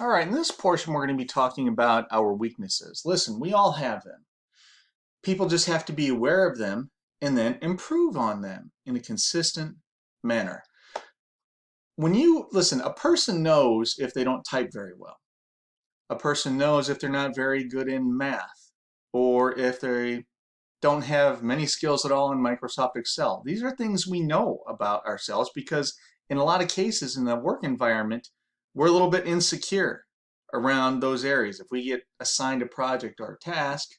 All right, in this portion, we're going to be talking about our weaknesses. Listen, we all have them. People just have to be aware of them and then improve on them in a consistent manner. Listen, a person knows if they don't type very well. A person knows if they're not very good in math or if they don't have many skills at all in Microsoft Excel. These are things we know about ourselves because in a lot of cases in the work environment, we're a little bit insecure around those areas. If we get assigned a project or a task,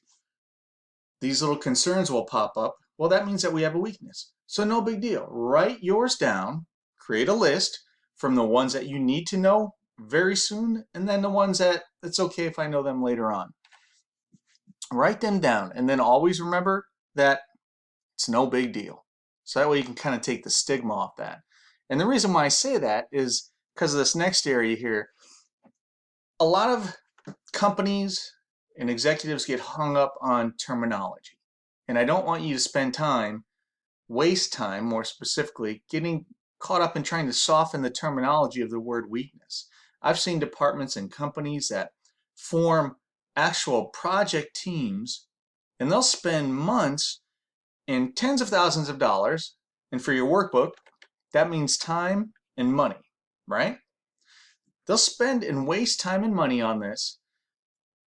these little concerns will pop up. Well, that means that we have a weakness. So no big deal. Write yours down, create a list from the ones that you need to know very soon, and then the ones that it's okay if I know them later on. Write them down, and then always remember that it's no big deal. So that way you can kind of take the stigma off that. And the reason why I say that is because of this next area here. A lot of companies and executives get hung up on terminology. And I don't want you to spend time, waste time more specifically, getting caught up in trying to soften the terminology of the word weakness. I've seen departments and companies that form actual project teams, and they'll spend months and tens of thousands of dollars, and for your workbook, that means time and money, right? They'll spend and waste time and money on this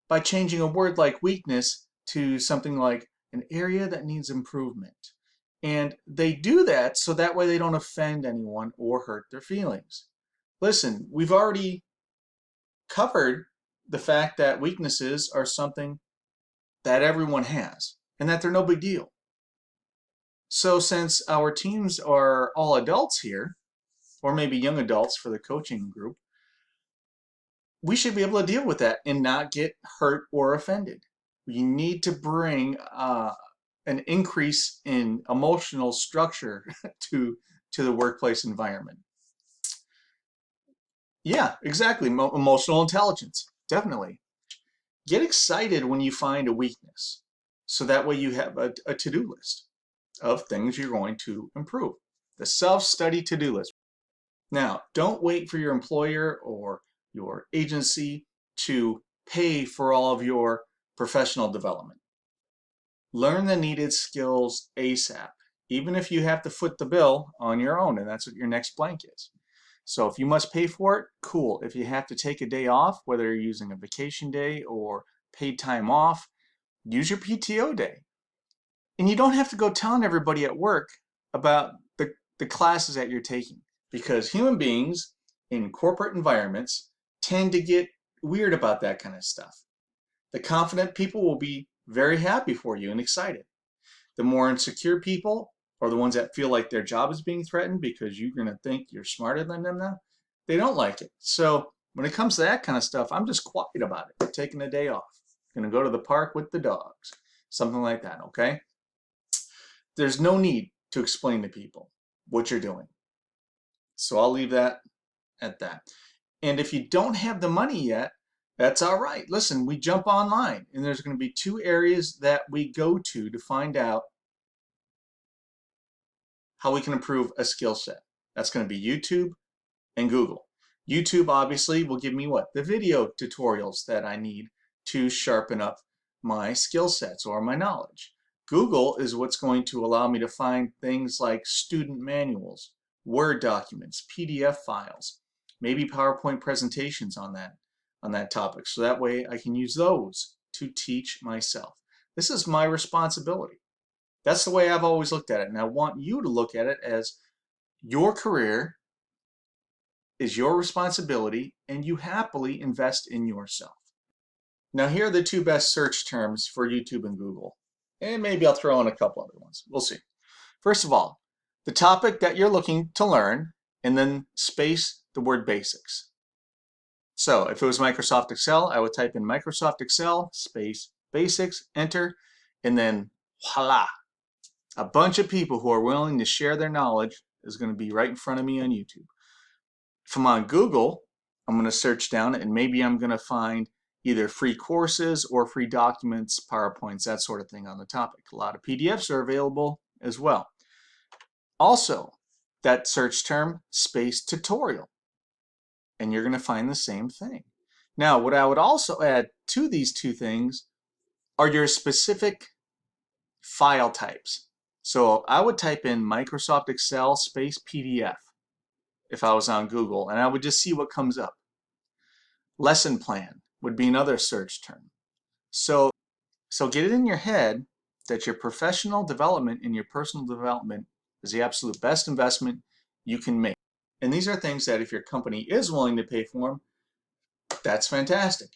by changing a word like weakness to something like an area that needs improvement. And they do that so that way they don't offend anyone or hurt their feelings. Listen, we've already covered the fact that weaknesses are something that everyone has and that they're no big deal. So since our teams are all adults here, or maybe young adults for the coaching group, we should be able to deal with that and not get hurt or offended. We need to bring an increase in emotional structure to the workplace environment. Yeah, exactly. Emotional intelligence, definitely. Get excited when you find a weakness, so that way you have a to-do list of things you're going to improve. The self-study to-do list. Now, don't wait for your employer or your agency to pay for all of your professional development. Learn the needed skills ASAP, even if you have to foot the bill on your own, and that's what your next blank is. So if you must pay for it, cool. If you have to take a day off, whether you're using a vacation day or paid time off, use your PTO day. And you don't have to go telling everybody at work about the classes that you're taking, because human beings in corporate environments tend to get weird about that kind of stuff. The confident people will be very happy for you and excited. The more insecure people, or the ones that feel like their job is being threatened because you're going to think you're smarter than them now, they don't like it. So when it comes to that kind of stuff, I'm just quiet about it. I'm taking a day off. I'm going to go to the park with the dogs. Something like that, okay? There's no need to explain to people what you're doing. So I'll leave that at that. And if you don't have the money yet, that's all right. Listen, we jump online, and there's going to be two areas that we go to find out how we can improve a skill set. That's going to be YouTube and Google. YouTube obviously will give me what? The video tutorials that I need to sharpen up my skill sets or my knowledge. Google is what's going to allow me to find things like student manuals, Word documents, PDF files, maybe PowerPoint presentations on that topic. So that way I can use those to teach myself. This is my responsibility. That's the way I've always looked at it. And I want you to look at it as your career is your responsibility, and you happily invest in yourself. Now, here are the two best search terms for YouTube and Google. And maybe I'll throw in a couple other ones. We'll see. First of all, the topic that you're looking to learn, and then space the word basics. So if it was Microsoft Excel, I would type in Microsoft Excel, space, basics, enter, and then voila. A bunch of people who are willing to share their knowledge is going to be right in front of me on YouTube. If I'm on Google, I'm going to search down and maybe I'm going to find either free courses or free documents, PowerPoints, that sort of thing on the topic. A lot of PDFs are available as well. Also, that search term, space tutorial, and you're going to find the same thing. Now, what I would also add to these two things are your specific file types. So I would type in Microsoft Excel space PDF if I was on Google, and I would just see what comes up. Lesson plan would be another search term. So get it in your head that your professional development and your personal development is the absolute best investment you can make. And these are things that if your company is willing to pay for them, that's fantastic.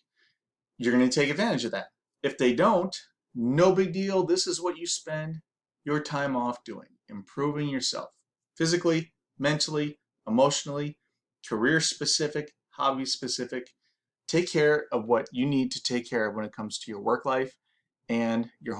You're going to take advantage of that. If they don't, no big deal. This is what you spend your time off doing, improving yourself physically, mentally, emotionally, career specific, hobby specific. Take care of what you need to take care of when it comes to your work life and your home.